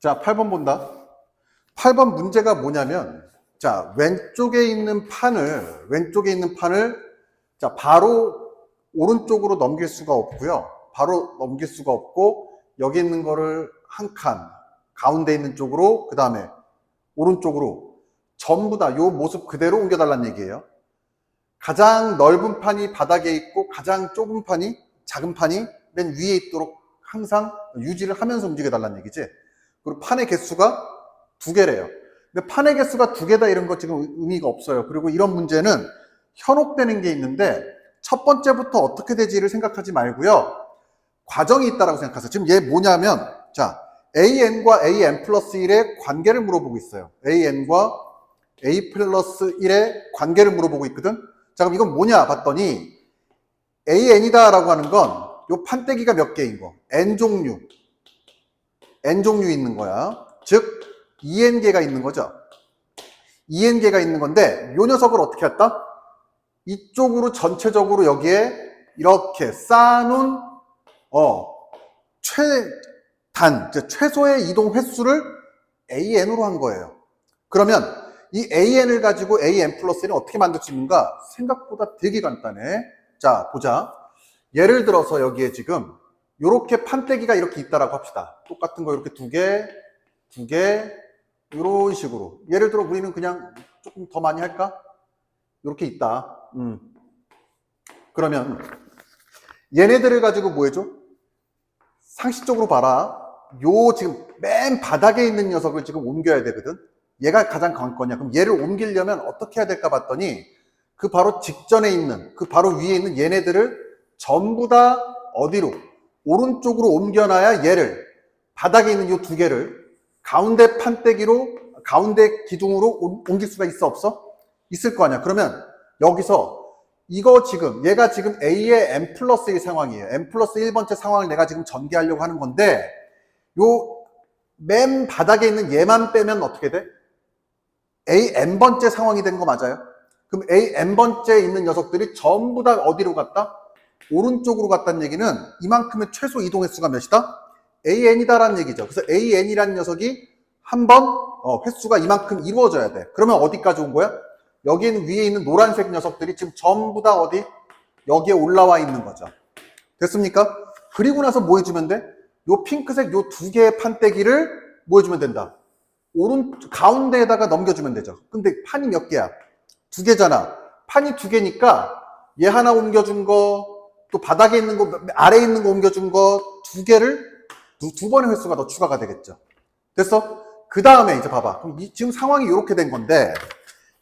자, 8번 본다. 8번 문제가 뭐냐면, 자, 왼쪽에 있는 판을, 자, 바로 오른쪽으로 넘길 수가 없고요. 바로 넘길 수가 없고, 여기 있는 거를 한 칸, 가운데 있는 쪽으로, 그 다음에 오른쪽으로 전부 다 요 모습 그대로 옮겨달라는 얘기예요. 가장 넓은 판이 바닥에 있고, 가장 좁은 판이, 작은 판이 맨 위에 있도록 항상 유지를 하면서 움직여달라는 얘기지. 그리고 판의 개수가 2개래요. 근데 판의 개수가 2개다 이런 거 지금 의미가 없어요. 그리고 이런 문제는 현혹되는 게 있는데 첫 번째부터 어떻게 되지를 생각하지 말고요. 과정이 있다라고 생각하세요. 지금 얘 뭐냐면, 자, AN과 AN 플러스 1의 관계를 물어보고 있어요. AN과 A 플러스 1의 관계를 물어보고 있거든. 자, 그럼 이건 뭐냐 봤더니 AN이다 라고 하는 건 요 판때기가 몇 개인 거, N종류 있는 거야. 즉 2N개가 있는 거죠. 2N개가 있는 건데 요 녀석을 어떻게 했다? 이쪽으로 전체적으로 여기에 이렇게 쌓아놓은 최소의 이동 횟수를 AN으로 한 거예요. 그러면 이 AN을 가지고 AN 플러스 1은 어떻게 만들 수 있는가? 생각보다 되게 간단해. 자, 보자. 예를 들어서 여기에 지금 요렇게 판때기가 이렇게 있다라고 합시다. 똑같은 거 이렇게 2개, 이런 식으로. 예를 들어 우리는 그냥 조금 더 많이 할까? 이렇게 있다. 그러면 얘네들을 가지고 뭐 해줘? 상식적으로 봐라. 요 지금 맨 바닥에 있는 녀석을 지금 옮겨야 되거든. 얘가 가장 관건이야. 그럼 얘를 옮기려면 어떻게 해야 될까 봤더니 그 바로 직전에 있는, 그 바로 위에 있는 얘네들을 전부 다 어디로? 오른쪽으로 옮겨놔야 얘를, 바닥에 있는 요 2개를 가운데 판때기로, 가운데 기둥으로 옮길 수가 있어 없어? 있을 거 아니야. 그러면 여기서 이거 지금 얘가 지금 A의 n 플러스 1 상황이에요. n 플러스 1번째 상황을 내가 지금 전개하려고 하는 건데 요 맨 바닥에 있는 얘만 빼면 어떻게 돼? AN번째 상황이 된 거 맞아요? 그럼 AN번째에 있는 녀석들이 전부 다 어디로 갔다? 오른쪽으로 갔다는 얘기는 이만큼의 최소 이동 횟수가 몇이다? AN이다라는 얘기죠. 그래서 AN이라는 녀석이 한 번 횟수가 이만큼 이루어져야 돼. 그러면 어디까지 온 거야? 여기는 위에 있는 노란색 녀석들이 지금 전부 다 어디? 여기에 올라와 있는 거죠. 됐습니까? 그리고 나서 뭐 해주면 돼? 요 핑크색 요 2개의 판때기를 뭐 해주면 된다? 가운데에다가 넘겨주면 되죠. 근데 판이 몇 개야? 2개잖아. 판이 2개니까 얘 하나 옮겨준 거, 또 바닥에 있는 거, 아래에 있는 거 옮겨준 거 2개를 두 번의 횟수가 더 추가가 되겠죠. 됐어? 그 다음에 이제 봐봐. 그럼 지금 상황이 이렇게 된 건데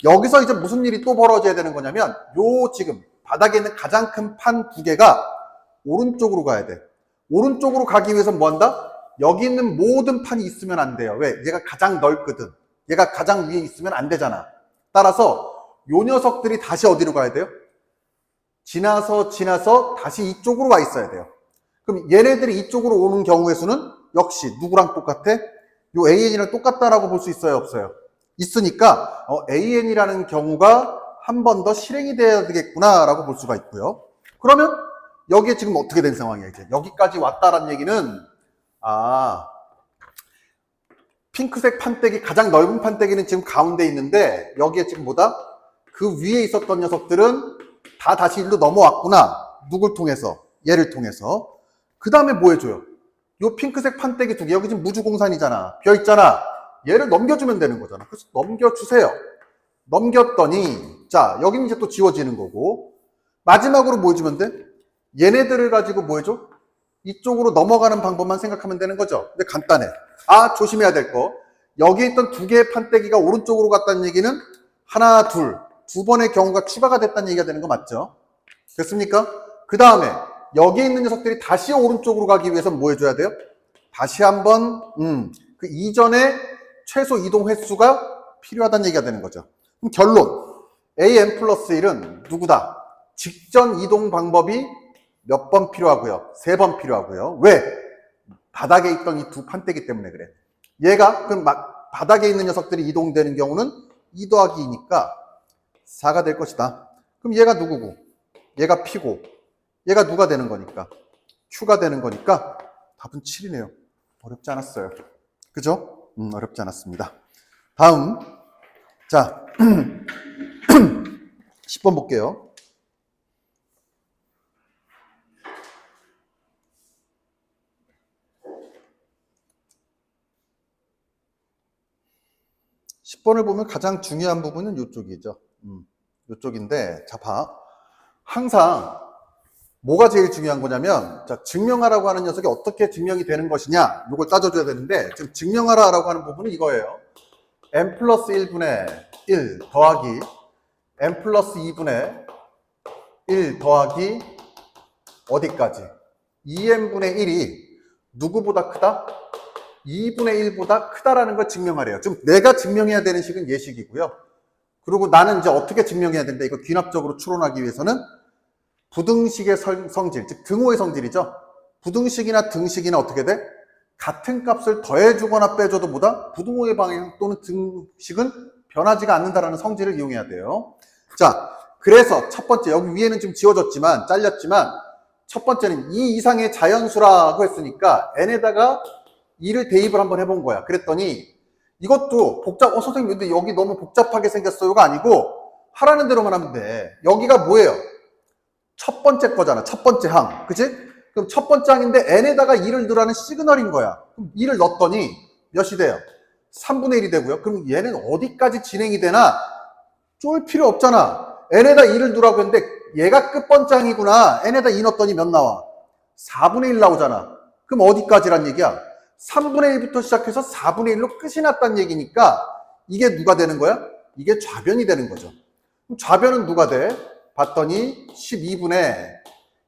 여기서 이제 무슨 일이 또 벌어져야 되는 거냐면 요 지금 바닥에 있는 가장 큰 판 2개가 오른쪽으로 가야 돼. 오른쪽으로 가기 위해서 뭐 한다? 여기 있는 모든 판이 있으면 안 돼요. 왜? 얘가 가장 넓거든. 얘가 가장 위에 있으면 안 되잖아. 따라서 요 녀석들이 다시 어디로 가야 돼요? 지나서 다시 이쪽으로 와 있어야 돼요. 그럼 얘네들이 이쪽으로 오는 경우의 수는 역시 누구랑 똑같아? 요 AN이랑 똑같다라고 볼 수 있어요? 없어요? 있으니까 AN이라는 경우가 한 번 더 실행이 돼야 되겠구나라고 볼 수가 있고요. 그러면 여기에 지금 어떻게 된 상황이에요? 이제 여기까지 왔다라는 얘기는 핑크색 판때기, 가장 넓은 판때기는 지금 가운데 있는데 여기에 지금 뭐다? 그 위에 있었던 녀석들은 다 다시 일로 넘어왔구나. 누굴 통해서? 얘를 통해서. 그 다음에 뭐 해줘요? 요 핑크색 판때기 2개, 여기 지금 무주공산이잖아. 비어있잖아. 얘를 넘겨주면 되는 거잖아. 그래서 넘겨주세요. 넘겼더니, 자, 여기는 이제 또 지워지는 거고, 마지막으로 뭐 해주면 돼? 얘네들을 가지고 뭐 해줘? 이쪽으로 넘어가는 방법만 생각하면 되는 거죠. 근데 간단해. 조심해야 될 거. 여기에 있던 2개의 판때기가 오른쪽으로 갔다는 얘기는 하나, 두 번의 경우가 추가가 됐다는 얘기가 되는 거 맞죠? 됐습니까? 그 다음에 여기에 있는 녀석들이 다시 오른쪽으로 가기 위해서 뭐 해줘야 돼요? 다시 한번 그 이전에 최소 이동 횟수가 필요하다는 얘기가 되는 거죠. 그럼 결론 AN 플러스 1은 누구다? 직전 이동 방법이 몇 번 필요하고요? 3번 필요하고요. 왜? 바닥에 있던 이 2 판때기 때문에 그래. 얘가 그럼 바닥에 있는 녀석들이 이동되는 경우는 2 더하기 2니까 4가 될 것이다. 그럼 얘가 누구고? 얘가 P고 얘가 누가 되는 거니까? Q가 되는 거니까 답은 7이네요. 어렵지 않았어요. 그죠? 어렵지 않았습니다. 다음. 자, 10번 볼게요. (10번을) 보면 가장 중요한 부분은 이쪽이죠. 이쪽인데, 자, 봐. 항상 뭐가 제일 중요한 거냐면, 자, 증명하라고 하는 녀석이 어떻게 증명이 되는 것이냐, 이걸 따져줘야 되는데, 지금 증명하라고 하는 부분은 이거예요. n 플러스 1분의 1 더하기 n 플러스 2분의 1 더하기 어디까지? 2n분의 1이 누구보다 크다? 2분의 1보다 크다라는 걸 증명하래요. 지금 내가 증명해야 되는 식은 예식이고요. 그리고 나는 이제 어떻게 증명해야 된다? 이거 귀납적으로 추론하기 위해서는 부등식의 성질, 즉 등호의 성질이죠. 부등식이나 등식이나 어떻게 돼? 같은 값을 더해주거나 빼줘도 뭐다? 부등호의 방향 또는 등식은 변하지가 않는다라는 성질을 이용해야 돼요. 자, 그래서 첫 번째, 여기 위에는 지금 지워졌지만, 잘렸지만, 첫 번째는 이 이상의 자연수라고 했으니까 n에다가 2를 대입을 한번 해본 거야. 그랬더니 이것도 선생님 근데 여기 너무 복잡하게 생겼어요가 아니고 하라는 대로만 하면 돼. 여기가 뭐예요? 첫 번째 거잖아. 첫 번째 항. 그치? 그럼 첫 번째 항인데 n에다가 2를 넣으라는 시그널인 거야. 그럼 2를 넣었더니 몇이 돼요? 3분의 1이 되고요. 그럼 얘는 어디까지 진행이 되나? 쫄 필요 없잖아. n에다 2를 넣으라고 했는데 얘가 끝번장이구나. n에다 2 넣었더니 몇 나와? 4분의 1 나오잖아. 그럼 어디까지란 얘기야? 3분의 1부터 시작해서 4분의 1로 끝이 났다는 얘기니까 이게 누가 되는 거야? 이게 좌변이 되는 거죠. 그럼 좌변은 누가 돼? 봤더니 12분의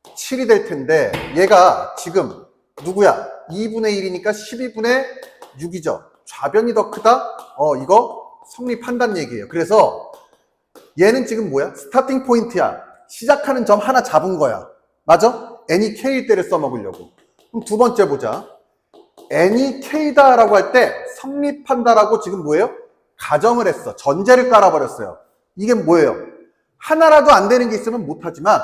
7이 될 텐데 얘가 지금 누구야? 2분의 1이니까 12분의 6이죠. 좌변이 더 크다? 이거 성립한다는 얘기예요. 그래서 얘는 지금 뭐야? 스타팅 포인트야. 시작하는 점 하나 잡은 거야. 맞아? n이 k일 때를 써먹으려고. 그럼 두 번째 보자. n이 k다라고 할 때 성립한다라고 지금 뭐예요? 가정을 했어. 전제를 깔아버렸어요. 이게 뭐예요? 하나라도 안 되는 게 있으면 못하지만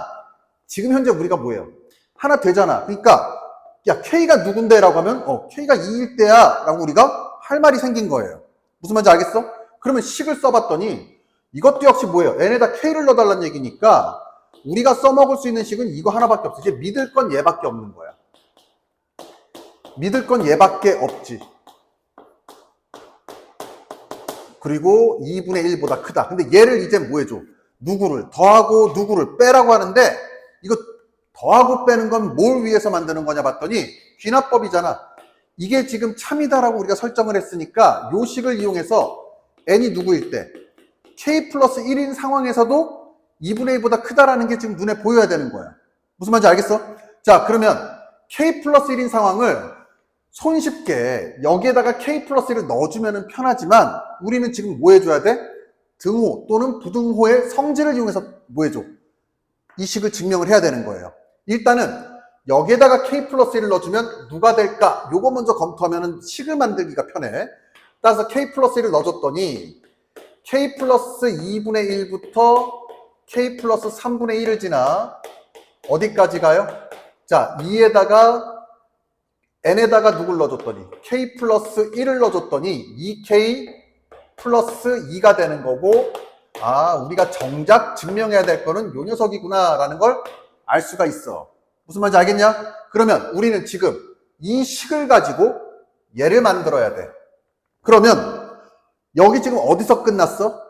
지금 현재 우리가 뭐예요? 하나 되잖아. 그러니까 야 k가 누군데? 라고 하면 k가 2일 때야 라고 우리가 할 말이 생긴 거예요. 무슨 말인지 알겠어? 그러면 식을 써봤더니 이것도 역시 뭐예요? n에다 k를 넣어달라는 얘기니까 우리가 써먹을 수 있는 식은 이거 하나밖에 없어. 이제 믿을 건 얘밖에 없는 거야. 믿을 건 얘밖에 없지. 그리고 2분의 1보다 크다. 근데 얘를 이제 뭐 해줘? 누구를 더하고 누구를 빼라고 하는데 이거 더하고 빼는 건 뭘 위해서 만드는 거냐 봤더니 귀납법이잖아. 이게 지금 참이다라고 우리가 설정을 했으니까 요 식을 이용해서 n이 누구일 때 k 플러스 1인 상황에서도 2분의 1보다 크다라는 게 지금 눈에 보여야 되는 거야. 무슨 말인지 알겠어? 자, 그러면 k 플러스 1인 상황을 손쉽게 여기에다가 k 플러스 1을 넣어주면 편하지만 우리는 지금 뭐 해줘야 돼? 등호 또는 부등호의 성질을 이용해서 뭐 해줘? 이 식을 증명을 해야 되는 거예요. 일단은 여기에다가 k 플러스 1을 넣어주면 누가 될까? 요거 먼저 검토하면 식을 만들기가 편해. 따라서 k 플러스 1을 넣어줬더니 k 플러스 2분의 1부터 k 플러스 3분의 1을 지나 어디까지 가요? 자, 2에다가 n에다가 누굴 넣어줬더니 k 플러스 1을 넣어줬더니 2k 플러스 2가 되는 거고 우리가 정작 증명해야 될 거는 요 녀석이구나 라는 걸 알 수가 있어. 무슨 말인지 알겠냐? 그러면 우리는 지금 이 식을 가지고 얘를 만들어야 돼. 그러면 여기 지금 어디서 끝났어?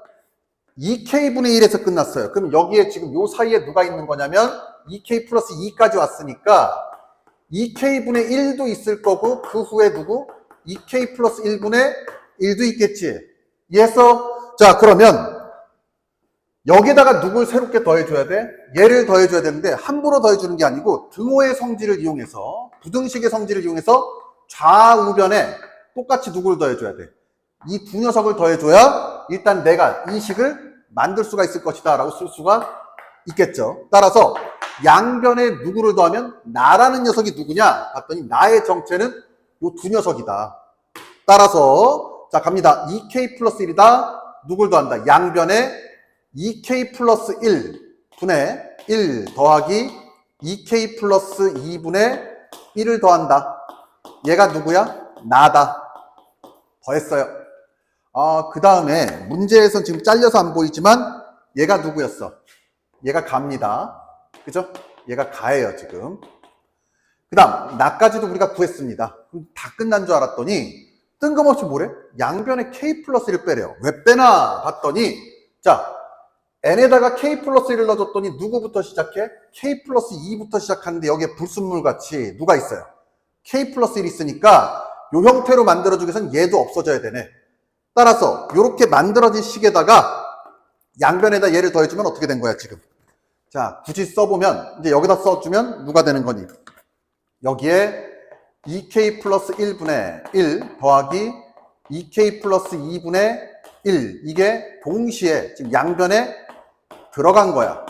2k분의 1에서 끝났어요. 그럼 여기에 지금 요 사이에 누가 있는 거냐면 2k 플러스 2까지 왔으니까 2k분의 1도 있을 거고 그 후에 누구? 2k 플러스 1분의 1도 있겠지. 이해했어? 자, 그러면 여기에다가 누굴 새롭게 더해줘야 돼? 얘를 더해줘야 되는데 함부로 더해주는 게 아니고 등호의 성질을 이용해서 부등식의 성질을 이용해서 좌우변에 똑같이 누굴 더해줘야 돼? 이 두 녀석을 더해줘야 일단 내가 이 식을 만들 수가 있을 것이다 라고 쓸 수가 있겠죠. 따라서 양변에 누구를 더하면 나라는 녀석이 누구냐? 봤더니 나의 정체는 요 두 녀석이다. 따라서 자 갑니다. 2k 플러스 1이다. 누굴 더한다? 양변에 2k 플러스 1분의 1 더하기 2k 플러스 2분의 1을 더한다. 얘가 누구야? 나다. 더했어요. 그 다음에 문제에선 지금 잘려서 안 보이지만 얘가 누구였어? 얘가 가입니다. 그죠? 얘가 가예요, 지금. 그 다음, 나까지도 우리가 구했습니다. 그럼 다 끝난 줄 알았더니 뜬금없이 뭐래? 양변에 k 플러스 1을 빼래요. 왜 빼나 봤더니 자, n에다가 k 플러스 1을 넣어줬더니 누구부터 시작해? k 플러스 2부터 시작하는데 여기에 불순물 같이 누가 있어요? k 플러스 1이 있으니까 요 형태로 만들어주기 위해서는 얘도 없어져야 되네. 따라서 이렇게 만들어진 식에다가 양변에다 얘를 더해주면 어떻게 된 거야 지금? 자, 굳이 써보면 이제 여기다 써주면 누가 되는 거니? 여기에 2k 플러스 1분의 1 더하기 2k 플러스 2분의 1 이게 동시에 지금 양변에 들어간 거야.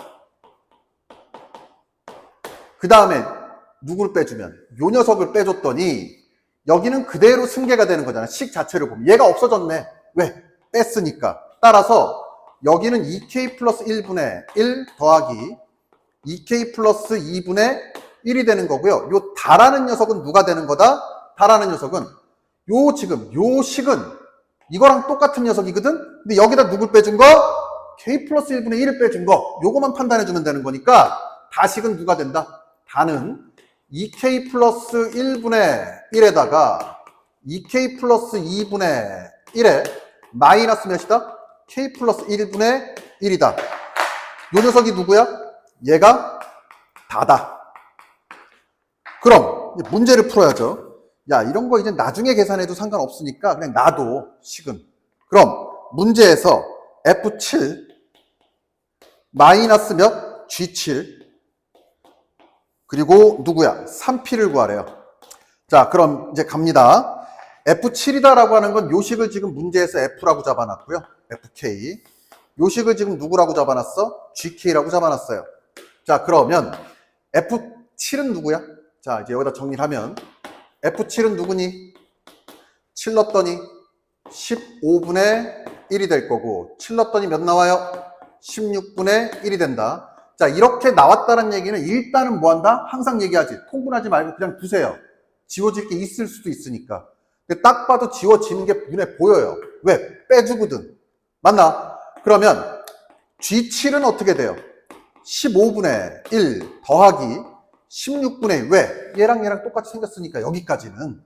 그 다음에 누구를 빼주면 요 녀석을 빼줬더니 여기는 그대로 승계가 되는 거잖아. 식 자체를 보면 얘가 없어졌네. 왜? 뺐으니까. 따라서 여기는 2k 플러스 1분의 1 더하기 2k 플러스 2분의 1이 되는 거고요. 요 다라는 녀석은 누가 되는 거다? 다라는 녀석은 요 지금 요 식은 이거랑 똑같은 녀석이거든? 근데 여기다 누굴 빼준 거? k 플러스 1분의 1을 빼준 거. 요거만 판단해주면 되는 거니까 다식은 누가 된다? 다는 2k 플러스 1분의 1에다가 2k 플러스 2분의 1에 마이너스 몇이다? k 플러스 1분의 1이다. 요 녀석이 누구야? 얘가 다다. 그럼 문제를 풀어야죠. 야, 이런 거 이제 나중에 계산해도 상관없으니까 그냥 놔둬, 식은. 그럼 문제에서 F7 마이너스 몇? G7 그리고 누구야? 3P를 구하래요. 자, 그럼 이제 갑니다. F7이다라고 하는 건 요식을 지금 문제에서 F라고 잡아놨고요. FK. 요식을 지금 누구라고 잡아놨어? GK라고 잡아놨어요. 자, 그러면 F7은 누구야? 자, 이제 여기다 정리를 하면 F7은 누구니? 7 넣었더니 15분의 1이 될 거고 7 넣었더니 몇 나와요? 16분의 1이 된다. 자, 이렇게 나왔다는 얘기는 일단은 뭐 한다? 항상 얘기하지. 통분하지 말고 그냥 두세요. 지워질 게 있을 수도 있으니까. 근데 딱 봐도 지워지는 게 눈에 보여요. 왜? 빼주거든. 맞나? 그러면 G7은 어떻게 돼요? 15분의 1 더하기 16분의 1. 왜? 얘랑 똑같이 생겼으니까 여기까지는.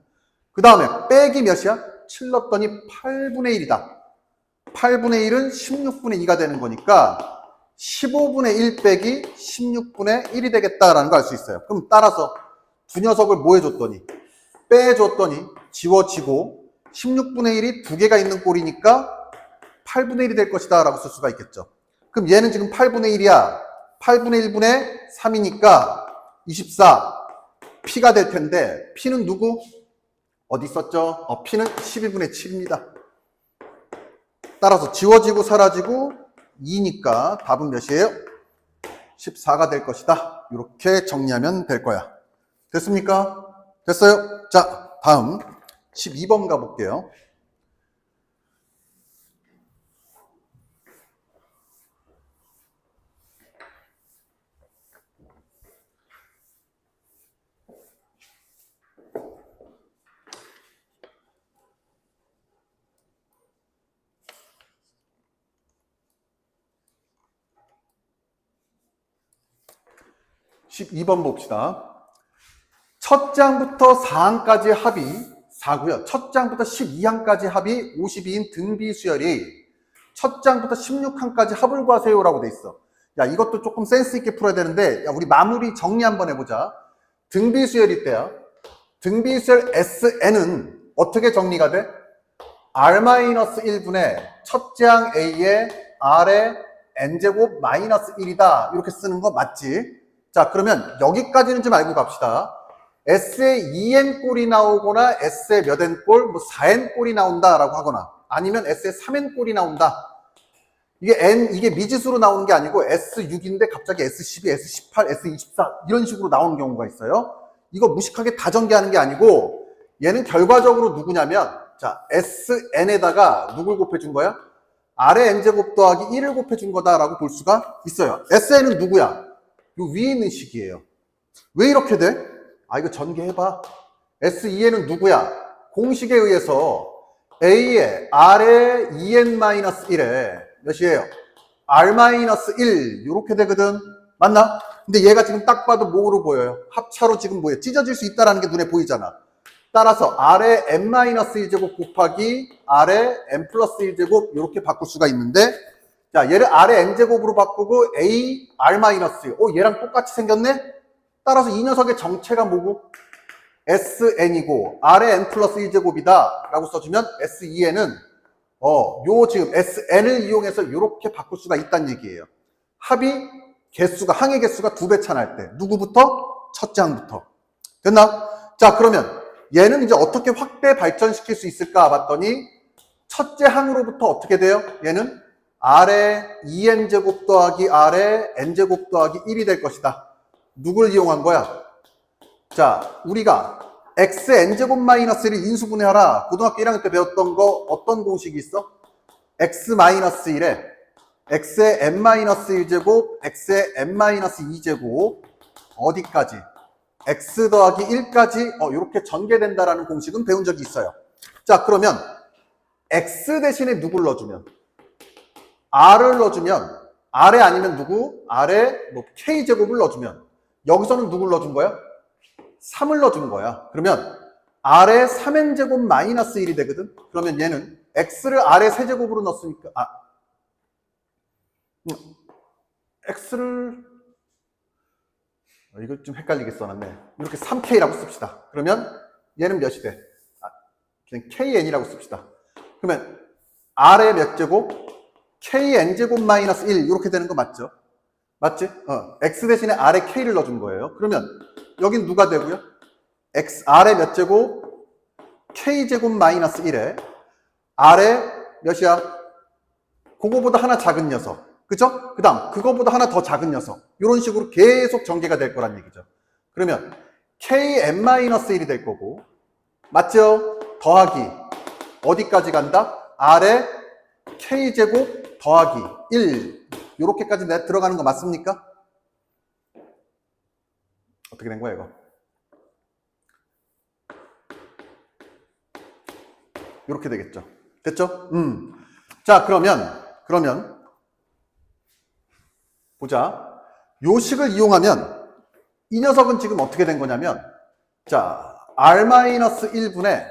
그 다음에 빼기 몇이야? 7 넣었더니 8분의 1이다. 8분의 1은 16분의 2가 되는 거니까 15분의 1 빼기 16분의 1이 되겠다라는 걸 알 수 있어요. 그럼 따라서 두 녀석을 뭐 해줬더니 빼줬더니 지워지고 16분의 1이 두 개가 있는 꼴이니까 8분의 1이 될 것이다 라고 쓸 수가 있겠죠. 그럼 얘는 지금 8분의 1이야. 8분의 1분의 3이니까 24 P가 될 텐데 P는 누구? 어디 있었죠? P는 12분의 7입니다. 따라서 지워지고 사라지고 2니까 답은 몇이에요? 14가 될 것이다. 이렇게 정리하면 될 거야. 됐습니까? 됐어요? 자, 다음 12번 가볼게요. (12번) 봅시다. 첫 장부터 4항까지 합이 4고요. 첫 장부터 12항까지 합이 52인 등비수열이 첫 장부터 16항까지 합을 구하세요라고 돼 있어. 야, 이것도 조금 센스 있게 풀어야 되는데, 야, 우리 마무리 정리 한번 해보자. 등비수열일 때야. 등비수열 SN은 어떻게 정리가 돼? R-1분의 첫 장 A의 R의 N제곱 마이너스 1이다. 이렇게 쓰는 거 맞지? 자, 그러면 여기까지는 좀 알고 갑시다. S에 2n꼴이 나오거나 S에 몇 n꼴, 뭐 4n꼴이 나온다라고 하거나 아니면 S에 3n꼴이 나온다. 이게 미지수로 나오는 게 아니고 S6인데 갑자기 S12, S18, S24 이런 식으로 나오는 경우가 있어요. 이거 무식하게 다 전개하는 게 아니고 얘는 결과적으로 누구냐면 자, SN에다가 누굴 곱해준 거야? R의 N제곱 더하기 1을 곱해준 거다라고 볼 수가 있어요. SN은 누구야? 요 위에 있는 식이에요. 왜 이렇게 돼? 이거 전개해봐. S2에는 누구야? 공식에 의해서 A에 R에 2n-1에 몇이에요? R-1 이렇게 되거든. 맞나? 근데 얘가 지금 딱 봐도 뭐로 보여요? 합차로 지금 뭐예요? 찢어질 수 있다는 게 눈에 보이잖아. 따라서 R에 n-1제곱 곱하기 R에 n 플러스 1제곱 이렇게 바꿀 수가 있는데, 자, 얘를 R의 n제곱으로 바꾸고 A, R-1. 얘랑 똑같이 생겼네? 따라서 이 녀석의 정체가 뭐고? SN이고 R의 n 플러스 1제곱이다 라고 써주면 SEN은 요 지금 SN을 이용해서 이렇게 바꿀 수가 있다는 얘기예요. 합이 개수가, 항의 개수가 2배 차날 때 누구부터? 첫째 항부터. 됐나? 자, 그러면 얘는 이제 어떻게 확대 발전시킬 수 있을까 봤더니 첫째 항으로부터 어떻게 돼요? 얘는 R의 2n제곱 더하기 R의 n제곱 더하기 1이 될 것이다. 누굴 이용한 거야? 자, 우리가 xn제곱-1을 인수분해하라. 고등학교 1학년 때 배웠던 거 어떤 공식이 있어? x-1에 x의 n-1제곱, x의 n-2제곱 어디까지? x 더하기 1까지 이렇게 전개된다라는 공식은 배운 적이 있어요. 자, 그러면 x 대신에 누굴 넣어주면? r을 넣어주면 r에 아니면 누구? r에 뭐 k제곱을 넣어주면 여기서는 누굴 넣어준 거야? 3을 넣어준 거야. 그러면 R의 3n제곱-1이 되거든. 그러면 얘는 X를 R의 세제곱으로 넣었으니까 X를 이거 좀 헷갈리게 써놨네. 이렇게 3K라고 씁시다. 그러면 얘는 몇이 돼? 그냥 KN이라고 씁시다. 그러면 R의 몇 제곱? KN제곱-1 이렇게 되는 거 맞죠? 맞지? X 대신에 R의 K를 넣어준 거예요. 그러면 여긴 누가 되고요? R의 몇 제곱? K제곱-1에 R의 몇이야? 그거보다 하나 작은 녀석. 그죠? 그 다음 그거보다 하나 더 작은 녀석. 이런 식으로 계속 전개가 될 거란 얘기죠. 그러면 Kn-1이 될 거고, 맞죠? 더하기 어디까지 간다? R의 K제곱 더하기 1 이렇게까지 들어가는 거 맞습니까? 어떻게 된 거야 이거? 이렇게 되겠죠. 됐죠? 자, 그러면 보자. 요 식을 이용하면 이 녀석은 지금 어떻게 된 거냐면, 자, R-1분의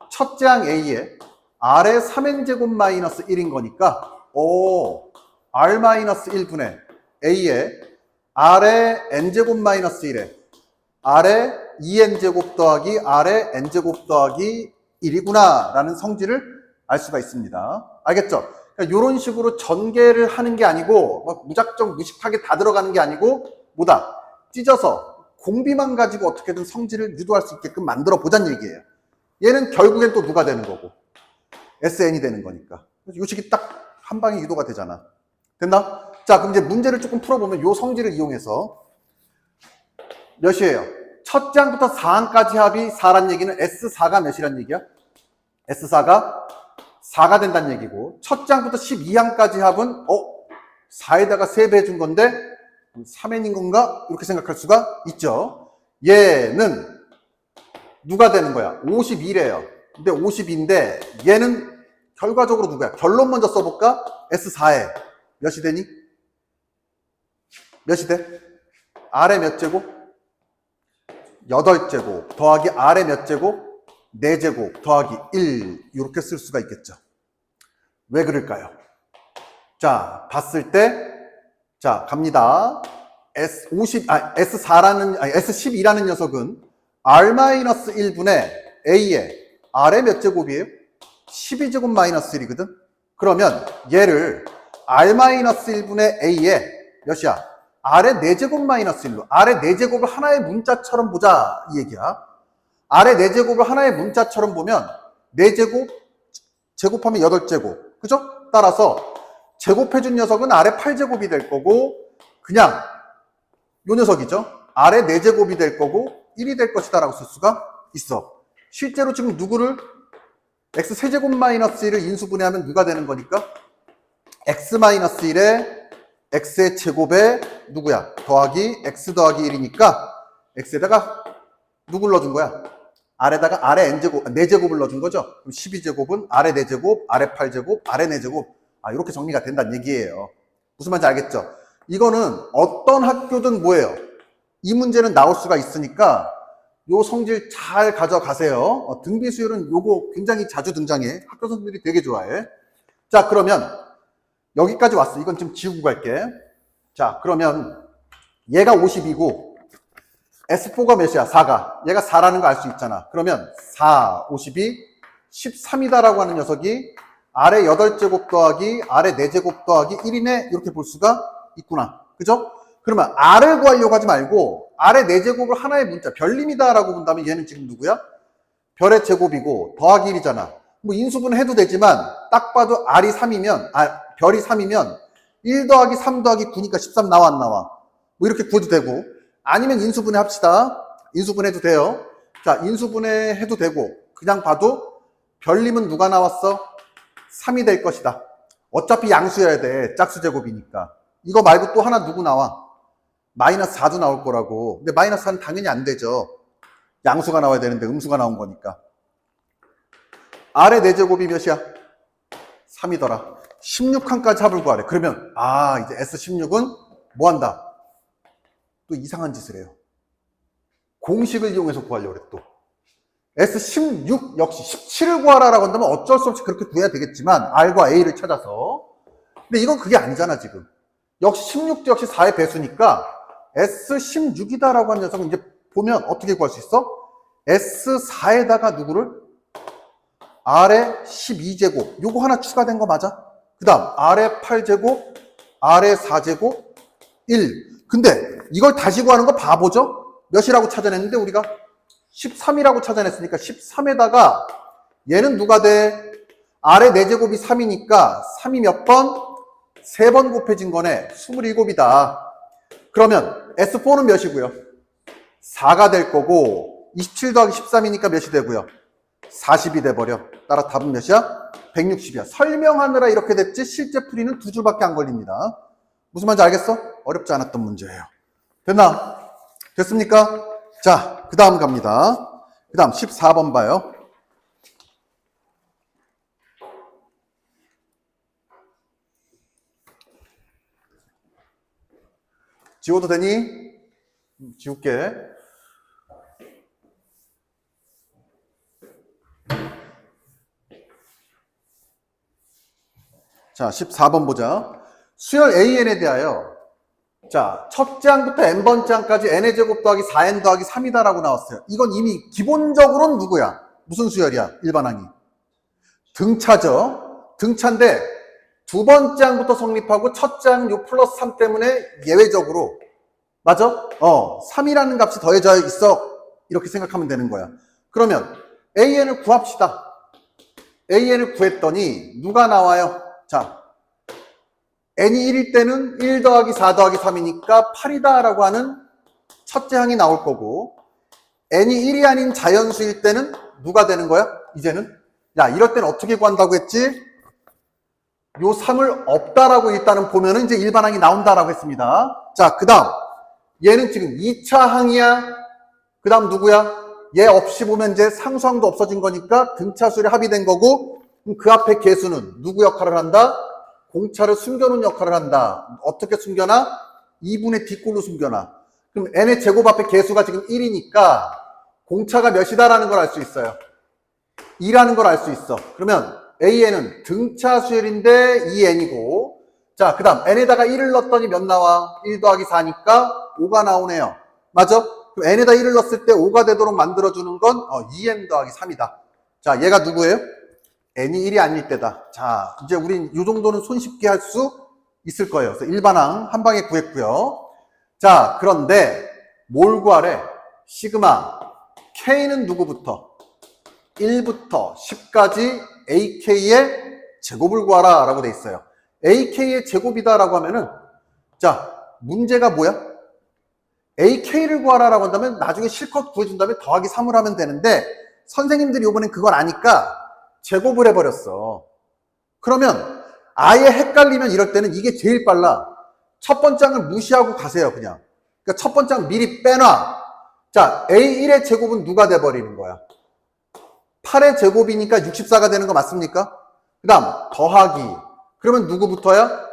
첫째 항 A에 R의 3n제곱-1인 거니까 R-1분의 A에 R의 n제곱-1에 R의 2n제곱 더하기 R의 n제곱 더하기 1이구나 라는 성질을 알 수가 있습니다. 알겠죠? 그러니까 이런 식으로 전개를 하는 게 아니고 막 무작정 무식하게 다 들어가는 게 아니고 뭐다? 찢어서 공비만 가지고 어떻게든 성질을 유도할 수 있게끔 만들어 보자는 얘기예요. 얘는 결국엔 또 누가 되는 거고? SN이 되는 거니까. 이 식이 딱 한 방에 유도가 되잖아. 됐나? 자, 그럼 이제 문제를 조금 풀어보면 이 성질을 이용해서 몇이에요? 첫 장부터 4항까지 합이 4란 얘기는 S4가 몇이란 얘기야? S4가 4가 된다는 얘기고, 첫 장부터 12항까지 합은 4에다가 3배 해준 건데 3n인 건가? 이렇게 생각할 수가 있죠. 얘는 누가 되는 거야? 52래요. 근데 52인데 얘는 결과적으로 누구야? 결론 먼저 써볼까? S4에 몇이 되니? 몇이 돼? R의 몇 제곱? 8제곱 더하기 R의 몇 제곱? 4제곱 더하기 1 이렇게 쓸 수가 있겠죠. 왜 그럴까요? 자, 봤을 때 자, 갑니다. S12라는 녀석은 R-1분의 A에 R의 몇 제곱이에요? 12제곱-1이거든? 그러면 얘를 R-1분의 A에 몇이야? R의 4제곱-1로 R의 4제곱을 하나의 문자처럼 보자 이 얘기야. R의 4제곱을 하나의 문자처럼 보면 4제곱 제곱하면 8제곱, 그죠? 따라서 제곱해준 녀석은 R의 8제곱이 될 거고, 그냥 요 녀석이죠. R의 4제곱이 될 거고 1이 될 것이다 라고 쓸 수가 있어. 실제로 지금 누구를 x 세제곱-1을 인수분해하면 누가 되는 거니까? x-1에 x의 제곱에 누구야? 더하기 x 더하기 1이니까 x에다가 누굴 넣어준 거야? 아래다가 아래 n제곱, 4제곱을 넣어준 거죠. 그럼 12제곱은 아래 4제곱, 아래 8제곱, 아래 4제곱. 이렇게 정리가 된다는 얘기예요. 무슨 말인지 알겠죠? 이거는 어떤 학교든 뭐예요? 이 문제는 나올 수가 있으니까 요 성질 잘 가져가세요. 등비수열은 요거 굉장히 자주 등장해. 학교 선생님들이 되게 좋아해. 자, 그러면 여기까지 왔어. 이건 지금 지우고 갈게. 자, 그러면 얘가 50이고 S4가 몇이야? 4가. 얘가 4라는 거 알 수 있잖아. 그러면 4, 52, 13이다라고 하는 녀석이 아래 8제곱 더하기 아래 4제곱 더하기 1이네. 이렇게 볼 수가 있구나. 그죠? 그러면 R을 구하려고 하지 말고 아래 4제곱을 하나의 문자, 별림이다라고 본다면 얘는 지금 누구야? 별의 제곱이고 더하기 1이잖아. 뭐 인수분 해도 되지만 딱 봐도 R이 3이면, 별이 3이면 1 더하기 3 더하기 9니까 13 나와 안 나와? 뭐 이렇게 구해도 되고, 아니면 인수분해 합시다. 인수분해 해도 돼요. 자, 인수분해 해도 되고, 그냥 봐도 별림은 누가 나왔어? 3이 될 것이다. 어차피 양수여야 돼. 짝수 제곱이니까. 이거 말고 또 하나 누구 나와? 마이너스 4도 나올 거라고. 근데 마이너스 4는 당연히 안 되죠. 양수가 나와야 되는데 음수가 나온 거니까. 아래 4제곱이 몇이야? 3이더라. 16칸까지 합을 구하래. 그러면 이제 S16은 뭐 한다? 또 이상한 짓을 해요. 공식을 이용해서 구하려고 그래 또. S16 역시 17을 구하라라고 한다면 어쩔 수 없이 그렇게 구해야 되겠지만 R과 A를 찾아서. 근데 이건 그게 아니잖아 지금. 역시 16도 역시 4의 배수니까 S16이다라고 하는 녀석은 이제 보면 어떻게 구할 수 있어? S4에다가 누구를? 아래 12제곱. 요거 하나 추가된 거 맞아? 그 다음 아래 8제곱, 아래 4제곱, 1. 근데 이걸 다시 구하는 거 바보죠? 몇이라고 찾아냈는데 우리가? 13이라고 찾아냈으니까 13에다가 얘는 누가 돼? 아래 4제곱이 3이니까 3이 몇 번? 3번 곱해진 거네. 27이다. 그러면 S4는 몇이고요? 4가 될 거고 27 더하기 13이니까 몇이 되고요? 40이 돼버려. 따라 답은 몇이야? 160이야. 설명하느라 이렇게 됐지 실제 풀이는 2줄밖에 안 걸립니다. 무슨 말인지 알겠어? 어렵지 않았던 문제예요. 됐나? 됐습니까? 자, 그 다음 갑니다. 그 다음 14번 봐요. 지워도 되니? 지울게. 자, 14번 보자. 수열 AN에 대하여 자, 첫 장부터 n번째 장까지 n의 제곱 더하기 4n 더하기 3이다라고 나왔어요. 이건 이미 기본적으로는 누구야? 무슨 수열이야? 일반항이. 등차죠. 등차인데 두 번째 장부터 성립하고 첫 장 요 플러스 3 때문에 예외적으로 맞아? 3이라는 값이 더해져 있어. 이렇게 생각하면 되는 거야. 그러면 AN을 구합시다. AN을 구했더니 누가 나와요? 자, n이 1일 때는 1 더하기 4 더하기 3이니까 8이다 라고 하는 첫째 항이 나올 거고 n이 1이 아닌 자연수일 때는 누가 되는 거야? 이제는 야, 이럴 때는 어떻게 구한다고 했지? 요 3을 없다라고 일단은 보면은 이제 일반항이 나온다라고 했습니다. 자, 그 다음 얘는 지금 2차 항이야. 그 다음 누구야? 얘 없이 보면 이제 상수항도 없어진 거니까 등차수열이 합의된 거고 그 앞에 개수는 누구 역할을 한다? 공차를 숨겨놓은 역할을 한다. 어떻게 숨겨놔? 2분의 뒷골로 숨겨놔. 그럼 n의 제곱 앞에 개수가 지금 1이니까 공차가 몇이다라는 걸 알 수 있어요. 2라는 걸 알 수 있어. 그러면 AN은 등차 수열인데 2n이고 자, 그 다음 n에다가 1을 넣었더니 몇 나와? 1 더하기 4니까 5가 나오네요. 맞아? 그럼 n에다 1을 넣었을 때 5가 되도록 만들어주는 건 2n 더하기 3이다. 자, 얘가 누구예요? n이 1이 아닐 때다. 자, 이제 우린 이 정도는 손쉽게 할 수 있을 거예요. 그래서 일반항 한 방에 구했고요. 자, 그런데 뭘 구하래? 시그마 k는 누구부터? 1부터 10까지 ak의 제곱을 구하라 라고 돼 있어요. ak의 제곱이다 라고 하면은 자, 문제가 뭐야? ak를 구하라 라고 한다면 나중에 실컷 구해준 다음에 더하기 3을 하면 되는데 선생님들이 이번엔 그걸 아니까 제곱을 해버렸어. 그러면 아예 헷갈리면 이럴 때는 이게 제일 빨라. 첫 번째 항을 무시하고 가세요, 그냥. 그러니까 첫 번째 항 미리 빼놔. 자, A1의 제곱은 누가 돼버리는 거야? 8의 제곱이니까 64가 되는 거 맞습니까? 그 다음 더하기. 그러면 누구부터야?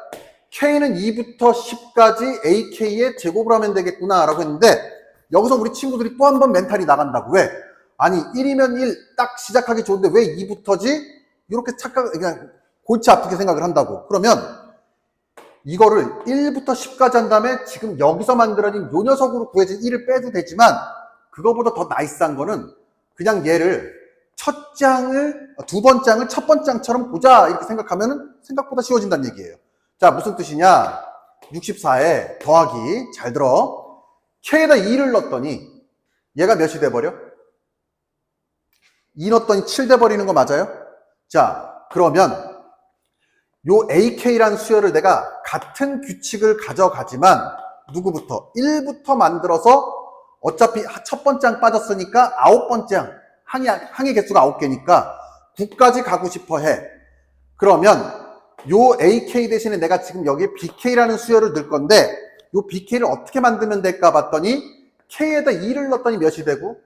K는 2부터 10까지 AK의 제곱을 하면 되겠구나 라고 했는데 여기서 우리 친구들이 또 한 번 멘탈이 나간다고. 왜? 아니 1이면 1 딱 시작하기 좋은데 왜 2부터지? 이렇게 그냥 골치 아프게 생각을 한다고. 그러면 이거를 1부터 10까지 한 다음에 지금 여기서 만들어진 요 녀석으로 구해진 1을 빼도 되지만 그거보다 더 나이스한 거는 그냥 얘를 두 번째 장을 첫 번째 장처럼 보자 이렇게 생각하면 생각보다 쉬워진다는 얘기예요. 자, 무슨 뜻이냐? 64에 더하기. 잘 들어. K에다 2를 넣었더니 얘가 몇이 돼버려? 2 넣었더니 7 돼버리는 거 맞아요? 자, 그러면 요 AK라는 수열을 내가 같은 규칙을 가져가지만 누구부터? 1부터 만들어서 어차피 첫 번째 장 빠졌으니까 9번째 장 항의 개수가 9개니까 9까지 가고 싶어 해. 그러면 요 AK 대신에 내가 지금 여기에 BK라는 수열을 넣을 건데 요 BK를 어떻게 만들면 될까 봤더니 K에다 2를 넣었더니 몇이 되고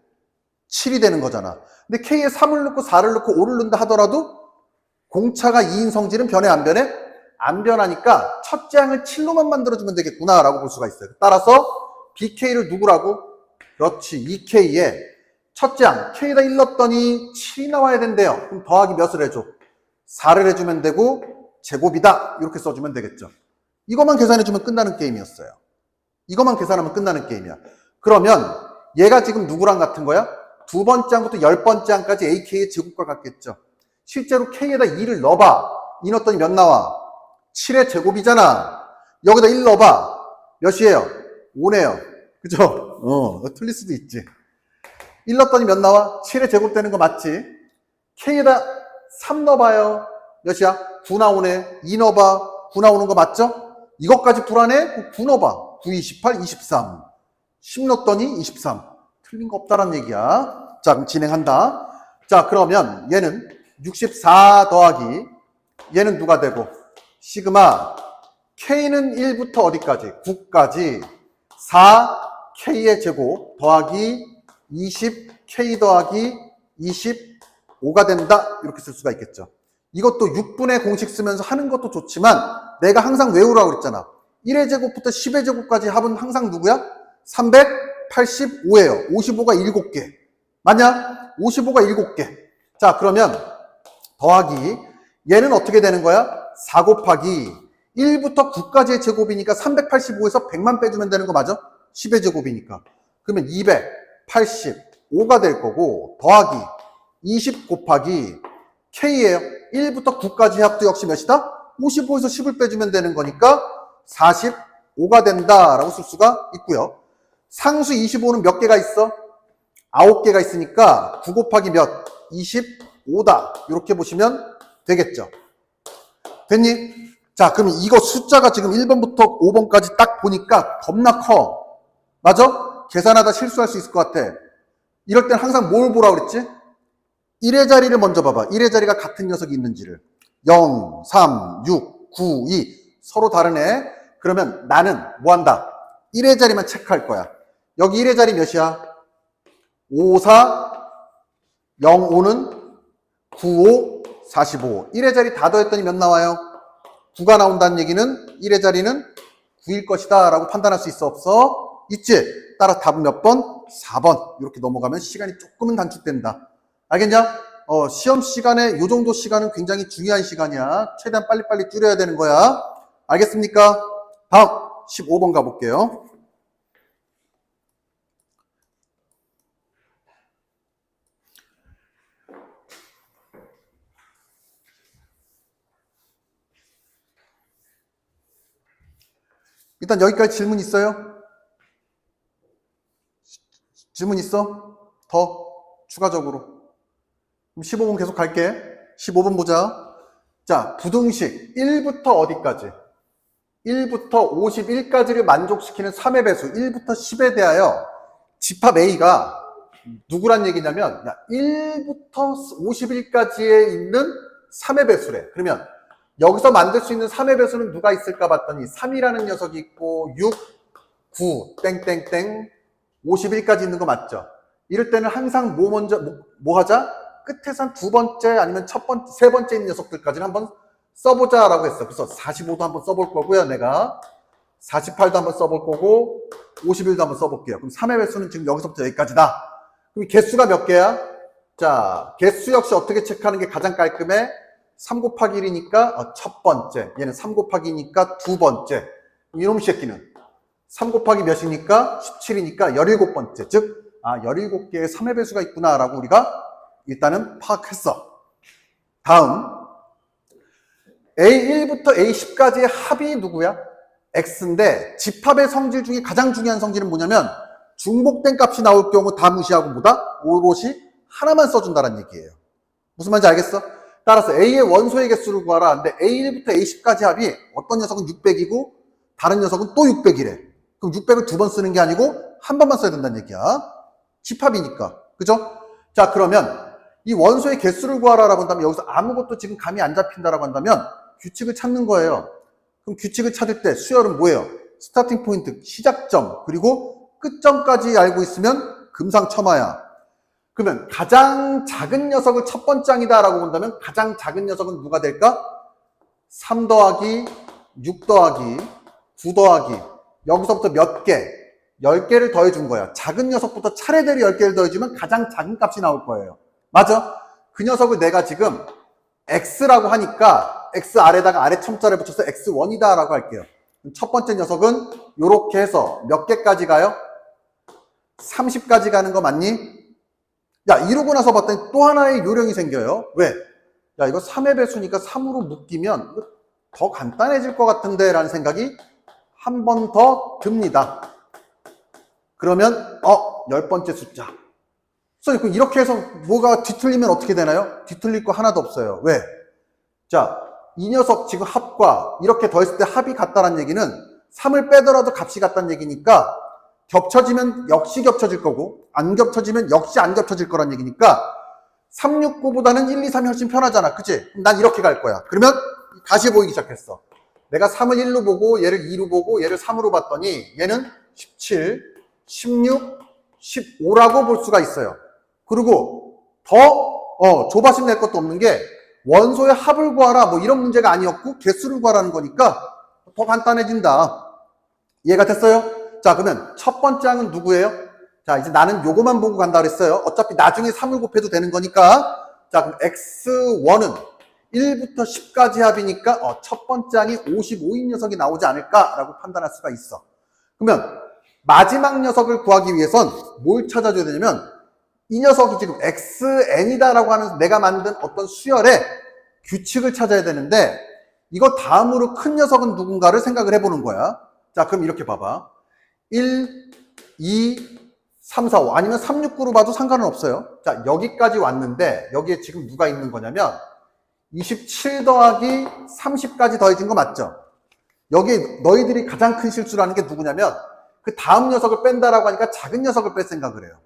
7이 되는 거잖아. 근데 K에 3을 넣고 4를 넣고 5를 넣는다 하더라도 공차가 2인 성질은 변해 안 변해? 안 변하니까 첫째 항을 7로만 만들어주면 되겠구나 라고 볼 수가 있어요. 따라서 BK를 누구라고? 그렇지, 2K에 첫째 항 K에다 1 넣었더니 7이 나와야 된대요. 그럼 더하기 몇을 해줘? 4를 해주면 되고 제곱이다 이렇게 써주면 되겠죠. 이것만 계산해주면 끝나는 게임이었어요. 이것만 계산하면 끝나는 게임이야. 그러면 얘가 지금 누구랑 같은 거야? 두 번째 항부터 10번째 항까지 AK의 제곱과 같겠죠. 실제로 K에다 2를 넣어봐. 2 넣었더니 몇 나와? 7의 제곱이잖아. 여기다 1 넣어봐. 몇이에요? 5네요. 그죠? 틀릴 수도 있지. 1 넣었더니 몇 나와? 7의 제곱 되는 거 맞지? K에다 3 넣어봐요. 몇이야? 9 나오네. 2 넣어봐. 9 나오는 거 맞죠? 이것까지 불안해? 9 넣어봐. 9, 28, 23. 10 넣었더니 23. 틀린 거 없다란 얘기야. 자, 그럼 진행한다. 자, 그러면 얘는 64 더하기 얘는 누가 되고? 시그마 K는 1부터 어디까지? 9까지 4K의 제곱 더하기 20K 더하기 25가 된다. 이렇게 쓸 수가 있겠죠. 이것도 6분의 공식 쓰면서 하는 것도 좋지만 내가 항상 외우라고 그랬잖아. 1의 제곱부터 10의 제곱까지 합은 항상 누구야? 385예요. 55가 7개. 맞냐? 55가 7개. 자, 그러면 더하기 얘는 어떻게 되는 거야? 4 곱하기 1부터 9까지의 제곱이니까 385에서 100만 빼주면 되는 거 맞아? 10의 제곱이니까. 그러면 285가 될 거고 더하기 20 곱하기 K예요. 1부터 9까지 합도 역시 몇이다? 55에서 10을 빼주면 되는 거니까 45가 된다라고 쓸 수가 있고요. 상수 25는 몇 개가 있어? 9개가 있으니까 9 곱하기 몇? 25다. 이렇게 보시면 되겠죠. 됐니? 자, 그러면 이거 숫자가 지금 1번부터 5번까지 딱 보니까 겁나 커. 맞아? 계산하다 실수할 수 있을 것 같아. 이럴 땐 항상 뭘 보라고 그랬지? 1의 자리를 먼저 봐봐. 1의 자리가 같은 녀석이 있는지를. 0, 3, 6, 9, 2. 서로 다르네. 그러면 나는 뭐 한다? 1의 자리만 체크할 거야. 여기 1의 자리 몇이야? 5, 4, 0, 5는 9, 5, 45. 1의 자리 다 더했더니 몇 나와요? 9가 나온다는 얘기는 1의 자리는 9일 것이다 라고 판단할 수 있어 없어? 있지? 따라 답은 몇 번? 4번. 이렇게 넘어가면 시간이 조금은 단축된다. 알겠냐? 시험 시간에 요 정도 시간은 굉장히 중요한 시간이야. 최대한 빨리빨리 줄여야 되는 거야. 알겠습니까? 다음 15번 가볼게요. 일단 여기까지 질문 있어요? 질문 있어? 더 추가적으로. 그럼 15번 계속 갈게. 15번 보자. 자, 부등식 1부터 어디까지? 1부터 51까지를 만족시키는 3의 배수 1부터 10에 대하여 집합 A가 누구란 얘기냐면 1부터 51까지에 있는 3의 배수래. 그러면 여기서 만들 수 있는 3의 배수는 누가 있을까 봤더니 3이라는 녀석이 있고 6, 9, 땡땡땡 51까지 있는 거 맞죠? 이럴 때는 항상 뭐 먼저 뭐 하자? 끝에서 한 두 번째 아니면 첫 번째, 세 번째 있는 녀석들까지는 한번 써보자라고 했어. 그래서 45도 한번 써볼 거고요, 내가. 48도 한번 써볼 거고, 51도 한번 써볼게요. 그럼 3의 배수는 지금 여기서부터 여기까지다. 그럼 개수가 몇 개야? 자, 개수 역시 어떻게 체크하는 게 가장 깔끔해? 3 곱하기 1이니까 첫 번째. 얘는 3 곱하기 2니까 두 번째. 이놈 새끼는 3 곱하기 몇이니까 17이니까 17번째. 즉, 17개의 3의 배수가 있구나라고 우리가 일단은 파악했어. 다음, A1부터 A10까지의 합이 누구야? X인데 집합의 성질 중에 가장 중요한 성질은 뭐냐면 중복된 값이 나올 경우 다 무시하고 뭐다? 오롯이 하나만 써준다는 얘기예요. 무슨 말인지 알겠어? 따라서 A의 원소의 개수를 구하라. 근데 A1부터 A10까지 합이 어떤 녀석은 600이고 다른 녀석은 또 600이래. 그럼 600을 두 번 쓰는 게 아니고 한 번만 써야 된다는 얘기야. 집합이니까. 그죠? 자, 그러면 이 원소의 개수를 구하라라고 한다면 여기서 아무것도 지금 감이 안 잡힌다라고 한다면 규칙을 찾는 거예요. 그럼 규칙을 찾을 때 수열은 뭐예요? 스타팅 포인트, 시작점, 그리고 끝점까지 알고 있으면 금상첨화야. 그러면 가장 작은 녀석을 첫 번째 항이다라고 본다면 가장 작은 녀석은 누가 될까? 3 더하기 6 더하기 9 더하기 여기서부터 몇 개? 10개를 더해준 거야. 작은 녀석부터 차례대로 10개를 더해주면 가장 작은 값이 나올 거예요. 맞아? 그 녀석을 내가 지금 X라고 하니까 X 아래다가 아래 첨자를 붙여서 X1이다 라고 할게요. 첫 번째 녀석은 이렇게 해서 몇 개까지 가요? 30까지 가는 거 맞니? 야, 이러고 나서 봤더니 또 하나의 요령이 생겨요. 왜? 야, 이거 3의 배수니까 3으로 묶이면 더 간단해질 것 같은데 라는 생각이 한 번 더 듭니다. 그러면 10번째 숫자. 그럼 이렇게 해서 뭐가 뒤틀리면 어떻게 되나요? 뒤틀릴 거 하나도 없어요. 왜? 자, 이 녀석 지금 합과 이렇게 더했을 때 합이 같다는 얘기는 3을 빼더라도 값이 같다는 얘기니까 겹쳐지면 역시 겹쳐질 거고 안 겹쳐지면 역시 안 겹쳐질 거란 얘기니까 369보다는 1, 2, 3이 훨씬 편하잖아. 그치? 난 이렇게 갈 거야. 그러면 다시 보이기 시작했어. 내가 3을 1로 보고 얘를 2로 보고 얘를 3으로 봤더니 얘는 17, 16, 15라고 볼 수가 있어요. 그리고 더 조바심 낼 것도 없는 게 원소의 합을 구하라 뭐 이런 문제가 아니었고 개수를 구하라는 거니까 더 간단해진다. 이해가 됐어요? 자, 그러면 첫 번째 항은 누구예요? 자, 이제 나는 요거만 보고 간다 그랬어요. 어차피 나중에 3을 곱해도 되는 거니까. 자, 그럼 X1은 1부터 10까지 합이니까 첫 번째 항이 55인 녀석이 나오지 않을까라고 판단할 수가 있어. 그러면 마지막 녀석을 구하기 위해선 뭘 찾아줘야 되냐면 이 녀석이 지금 XN이다라고 하는 내가 만든 어떤 수열의 규칙을 찾아야 되는데 이거 다음으로 큰 녀석은 누군가를 생각을 해보는 거야. 자, 그럼 이렇게 봐봐. 1, 2, 3, 4, 5 아니면 3, 6, 9로 봐도 상관은 없어요. 자, 여기까지 왔는데 여기에 지금 누가 있는 거냐면 27 더하기 30까지 더해진 거 맞죠? 여기 너희들이 가장 큰 실수라는 게 누구냐면 그 다음 녀석을 뺀다라고 하니까 작은 녀석을 뺄 생각을 해요.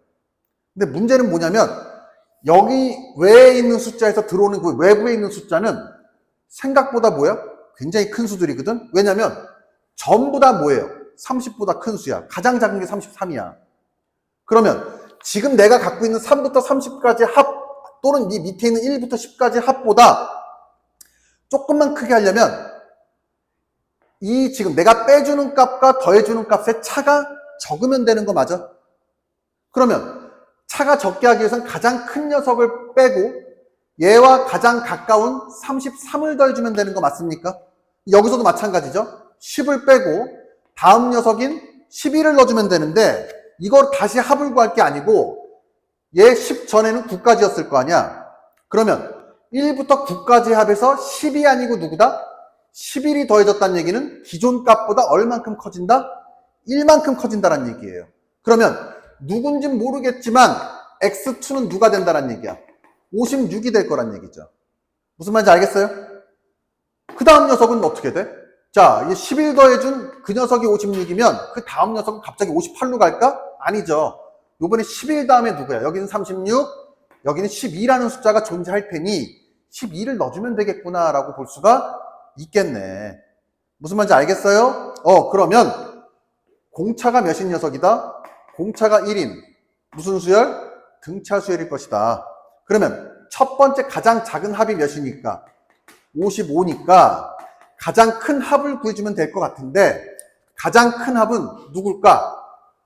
근데 문제는 뭐냐면 여기 외에 있는 숫자에서 들어오는 그 외부에 있는 숫자는 생각보다 뭐야? 굉장히 큰 수들이거든? 왜냐면 전부 다 뭐예요? 30보다 큰 수야. 가장 작은 게 33이야. 그러면 지금 내가 갖고 있는 3부터 30까지 합 또는 이 밑에 있는 1부터 10까지 합보다 조금만 크게 하려면 이 지금 내가 빼주는 값과 더해주는 값의 차가 적으면 되는 거 맞아? 그러면 차가 적게 하기 위해서는 가장 큰 녀석을 빼고 얘와 가장 가까운 33을 더해주면 되는 거 맞습니까? 여기서도 마찬가지죠. 10을 빼고 다음 녀석인 11을 넣어주면 되는데 이걸 다시 합을 구할 게 아니고 얘 10 전에는 9까지였을 거 아니야. 그러면 1부터 9까지 합해서 10이 아니고 누구다? 11이 더해졌다는 얘기는 기존 값보다 얼만큼 커진다? 1만큼 커진다는 얘기예요. 그러면 누군진 모르겠지만 X2는 누가 된다는 얘기야? 56이 될 거란 얘기죠. 무슨 말인지 알겠어요? 그 다음 녀석은 어떻게 돼? 자, 11 더해준 그 녀석이 56이면 그 다음 녀석은 갑자기 58로 갈까? 아니죠. 요번에 11 다음에 누구야? 여기는 36, 여기는 12라는 숫자가 존재할 테니 12를 넣어주면 되겠구나 라고 볼 수가 있겠네. 무슨 말인지 알겠어요? 그러면 공차가 몇인 녀석이다? 공차가 1인 무슨 수열? 등차 수열일 것이다. 그러면 첫 번째 가장 작은 합이 몇이니까 55니까 가장 큰 합을 구해주면 될 것 같은데 가장 큰 합은 누굴까?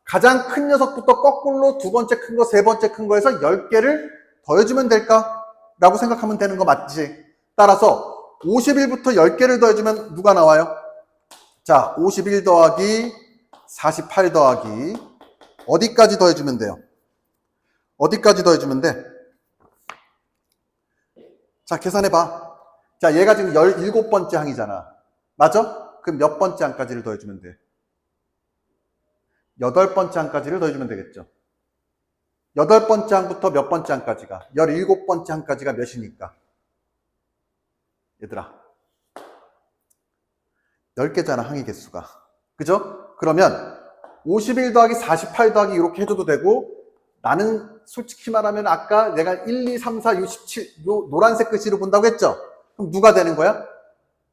가장 큰 녀석부터 거꾸로 두 번째 큰 거, 세 번째 큰 거에서 10개를 더해주면 될까? 라고 생각하면 되는 거 맞지? 따라서 51부터 10개를 더해주면 누가 나와요? 자, 51 더하기 48 더하기 어디까지 더해주면 돼요? 어디까지 더해주면 돼? 자, 계산해봐. 자, 얘가 지금 17번째 항이잖아. 맞아? 그럼 몇 번째 항까지를 더해주면 돼? 8번째 항까지를 더해주면 되겠죠. 8번째 항부터 몇 번째 항까지가? 17번째 항까지가 몇이니까? 얘들아, 10개잖아, 항의 개수가. 그죠? 그러면 51 더하기 48 더하기 이렇게 해줘도 되고, 나는 솔직히 말하면 아까 내가 1, 2, 3, 4, 6, 17, 요 노란색 글씨로 본다고 했죠? 그럼 누가 되는 거야?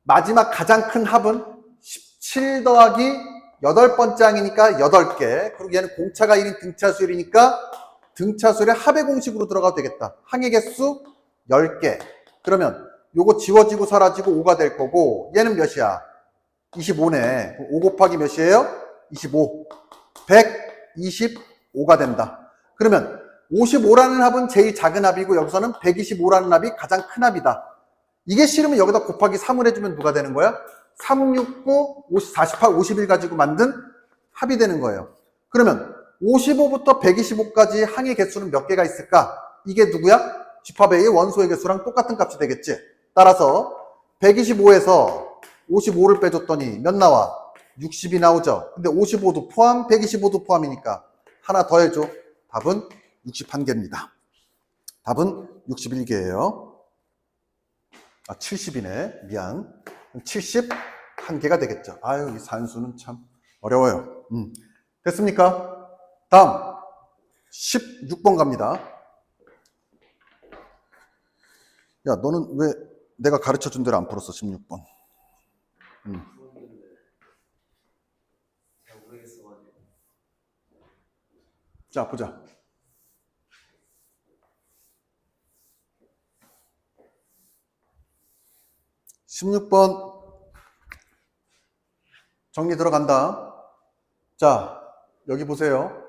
마지막 가장 큰 합은 17 더하기 8번째 항이니까 8개. 그리고 얘는 공차가 1인 등차수열이니까 등차수열의 합의 공식으로 들어가도 되겠다. 항의 개수 10개. 그러면 요거 지워지고 사라지고 5가 될 거고, 얘는 몇이야? 25네. 5 곱하기 몇이에요? 25. 125가 된다. 그러면 55라는 합은 제일 작은 합이고 여기서는 125라는 합이 가장 큰 합이다. 이게 싫으면 여기다 곱하기 3을 해주면 누가 되는 거야? 3, 6, 9, 50, 48, 51 가지고 만든 합이 되는 거예요. 그러면 55부터 125까지 항의 개수는 몇 개가 있을까? 이게 누구야? 집합A의 원소의 개수랑 똑같은 값이 되겠지. 따라서 125에서 55를 빼줬더니 몇 나와? 60이 나오죠. 근데 55도 포함, 125도 포함이니까 하나 더 해줘. 답은 61개입니다. 답은 61개예요. 아, 70이네. 미안. 71개가 되겠죠. 아유, 이 산수는 참 어려워요. 됐습니까? 다음 16번 갑니다. 야, 너는 왜 내가 가르쳐준 대로 안 풀었어? 16번. 자, 보자. (16번) 정리 들어간다. 자, 여기 보세요.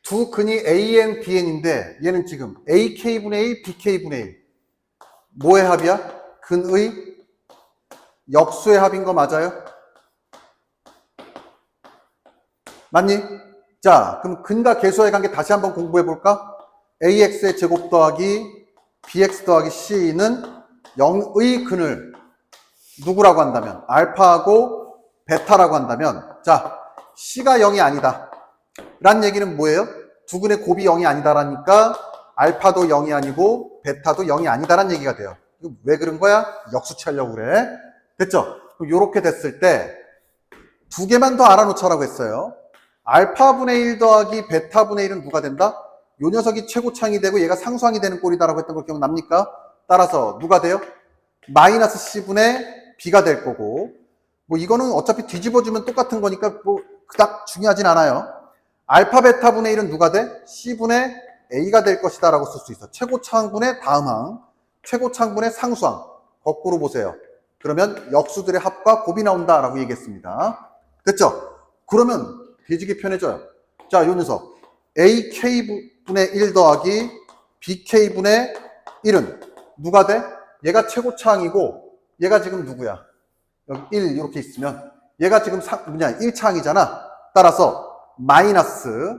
두 근이 AN, BN인데 얘는 지금 AK분의 1, BK분의 1. 뭐의 합이야? 근의 역수의 합인 거 맞아요? 맞니? 자, 그럼 근과 계수의 관계 다시 한번 공부해 볼까? AX의 제곱 더하기 BX 더하기 C는 0의 근을 누구라고 한다면? 알파하고 베타라고 한다면, 자, C가 0이 아니다. 란 얘기는 뭐예요? 두 근의 곱이 0이 아니다라니까 알파도 0이 아니고 베타도 0이 아니다라는 얘기가 돼요. 이거 왜 그런 거야? 역수치하려고 그래. 됐죠? 그럼 요렇게 됐을 때 두 개만 더 알아놓자라고 했어요. 알파분의 1 더하기 베타분의 1은 누가 된다? 요 녀석이 최고창이 되고 얘가 상수항이 되는 꼴이다라고 했던 거 기억납니까? 따라서 누가 돼요? 마이너스 C분의 B가 될 거고, 뭐 이거는 어차피 뒤집어주면 똑같은 거니까 뭐 그닥 중요하진 않아요. 알파 베타분의 1은 누가 돼? C분의 A가 될 것이다 라고 쓸 수 있어. 최고차항분의 다음항, 최고차항분의 상수항. 거꾸로 보세요. 그러면 역수들의 합과 곱이 나온다 라고 얘기했습니다. 됐죠? 그러면 뒤지기 편해져요. 자, 요 녀석 AK분의 1 더하기 BK분의 1은 누가 돼? 얘가 최고차항이고 얘가 지금 누구야? 여기 1 이렇게 있으면 얘가 지금 1차항이잖아. 따라서 마이너스,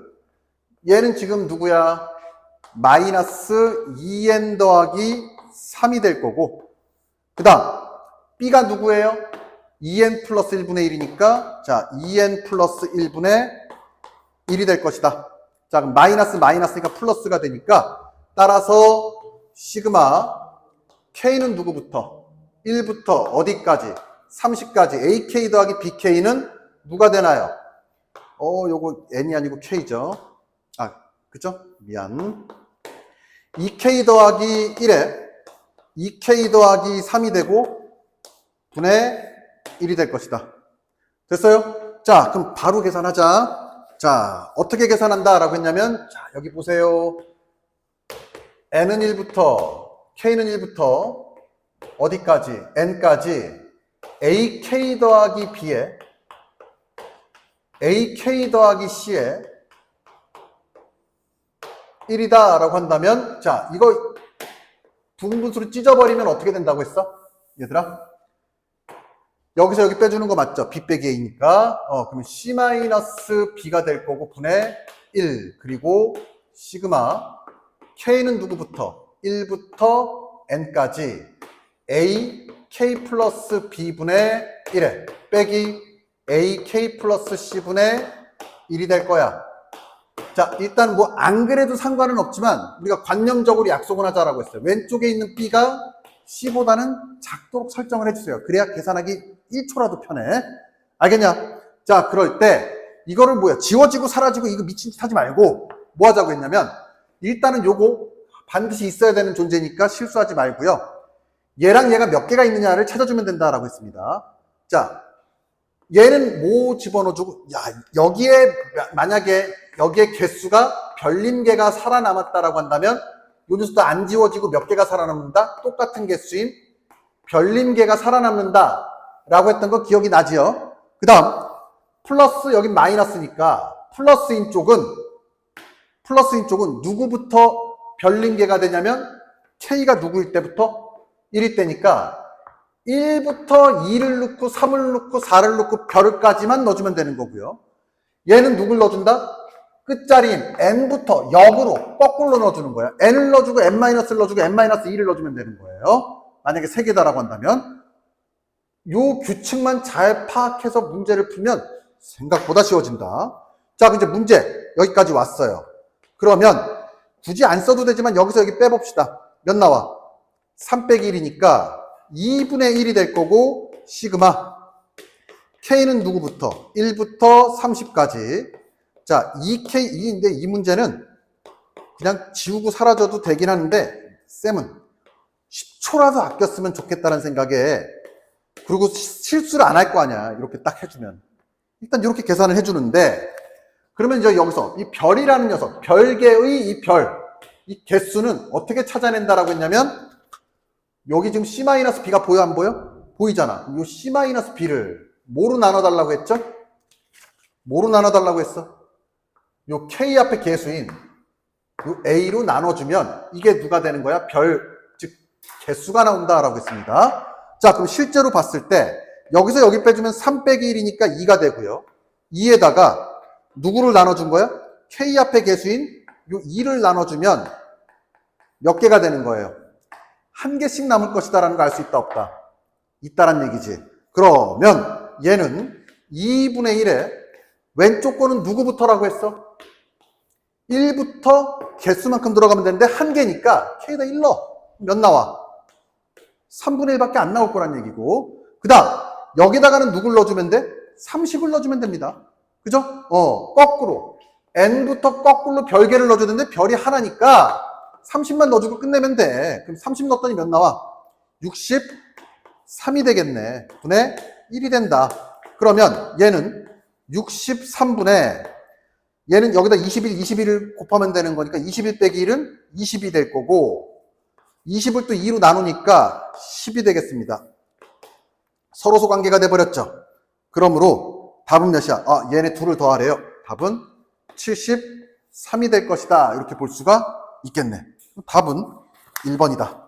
얘는 지금 누구야? 마이너스 2n 더하기 3이 될 거고, 그 다음 B가 누구예요? 2n 플러스 1분의 1이니까 자 2n 플러스 1분의 1이 될 것이다. 자, 그럼 마이너스니까 플러스가 되니까 따라서 시그마 K는 누구부터? 1부터 어디까지? 30까지 AK 더하기 BK는 누가 되나요? 요거 N이 아니고 K죠. 아, 그죠? 미안. 2K 더하기 1에 2K 더하기 3이 되고 분의 1이 될 것이다. 됐어요? 자, 그럼 바로 계산하자. 자, 어떻게 계산한다 라고 했냐면, 자, 여기 보세요. N은 1부터 K는 1부터 어디까지? N까지 AK 더하기 B에 AK 더하기 C에 1이다 라고 한다면, 자, 이거 부분분수로 찢어버리면 어떻게 된다고 했어? 얘들아? 여기서 여기 빼주는 거 맞죠? B 빼기 A니까. 그러면 C-B가 될 거고, 분의 1. 그리고 시그마. K는 누구부터? 1부터 N까지 A, K 플러스 B분의 1에 빼기 A, K 플러스 C분의 1이 될 거야. 자, 일단 뭐 안 그래도 상관은 없지만 우리가 관념적으로 약속을 하자라고 했어요. 왼쪽에 있는 B가 C보다는 작도록 설정을 해주세요. 그래야 계산하기 1초라도 편해. 알겠냐? 자, 그럴 때 이거를 뭐야? 지워지고 사라지고 이거 미친 짓 하지 말고 뭐 하자고 했냐면, 일단은 요거 반드시 있어야 되는 존재니까 실수하지 말고요. 얘랑 얘가 몇 개가 있느냐를 찾아주면 된다라고 했습니다. 자, 얘는 뭐 집어넣어주고, 야, 여기에 만약에 여기에 개수가 별림계가 살아남았다라고 한다면 요 녀석도 안 지워지고 몇 개가 살아남는다? 똑같은 개수인 별림계가 살아남는다 라고 했던 거 기억이 나지요? 그 다음 플러스, 여긴 마이너스니까 플러스인 쪽은 누구부터 별림계가 되냐면 K가 누구일 때부터 1일 때니까 1부터 2를 넣고 3을 넣고 4를 넣고 별까지만 넣어주면 되는 거고요. 얘는 누굴 넣어준다? 끝자리인 N부터 역으로 거꾸로 넣어주는 거야. N을 넣어주고 N-를 넣어주고 N-2를 넣어주면 되는 거예요. 만약에 3개다라고 한다면 요 규칙만 잘 파악해서 문제를 풀면 생각보다 쉬워진다. 자, 이제 문제 여기까지 왔어요. 그러면 굳이 안 써도 되지만 여기서 여기 빼봅시다. 몇 나와? 3 빼기 1이니까 2분의 1이 될 거고, 시그마 K는 누구부터? 1부터 30까지. 자, 2인데 이 문제는 그냥 지우고 사라져도 되긴 하는데 쌤은 10초라도 아꼈으면 좋겠다는 생각에, 그리고 실수를 안 할 거 아니야. 이렇게 딱 해주면 일단 이렇게 계산을 해주는데, 그러면 이제 여기서 이 별이라는 녀석, 별개의 이 이 개수는 어떻게 찾아낸다라고 했냐면, 여기 지금 C-B가 보여 안 보여? 보이잖아. 이 C-B를 뭐로 나눠달라고 했죠? 뭐로 나눠달라고 했어? 요 K 앞에 개수인 요 A로 나눠주면 이게 누가 되는 거야? 즉 개수가 나온다라고 했습니다. 자, 그럼 실제로 봤을 때 여기서 여기 빼주면 3 빼기 1이니까 2가 되고요. 2에다가 누구를 나눠준 거야? K 앞에 개수인 요 2를 나눠주면 몇 개가 되는 거예요? 1개씩 남을 것이다라는 걸 알 수 있다 없다? 있다란 얘기지. 그러면 얘는 2분의 1에 왼쪽 거는 누구부터라고 했어? 1부터 개수만큼 들어가면 되는데 1개니까 K에다 1 넣어. 몇 나와? 3분의 1밖에 안 나올 거란 얘기고, 그 다음 여기다가는 누굴 넣어주면 돼? 30을 넣어주면 됩니다. 그죠? 거꾸로 N부터 거꾸로 별개를 넣어주는데 별이 하나니까 30만 넣어주고 끝내면 돼. 그럼 30 넣었더니 몇 나와? 63이 되겠네. 분의 1이 된다. 그러면 얘는 63분의, 얘는 여기다 21을 곱하면 되는 거니까 21 빼기 1은 20이 될 거고, 20을 또 2로 나누니까 10이 되겠습니다. 서로소 관계가 돼버렸죠. 그러므로 답은 몇이야? 얘네 둘을 더하래요. 답은 73이 될 것이다. 이렇게 볼 수가 있겠네. 답은 1번이다.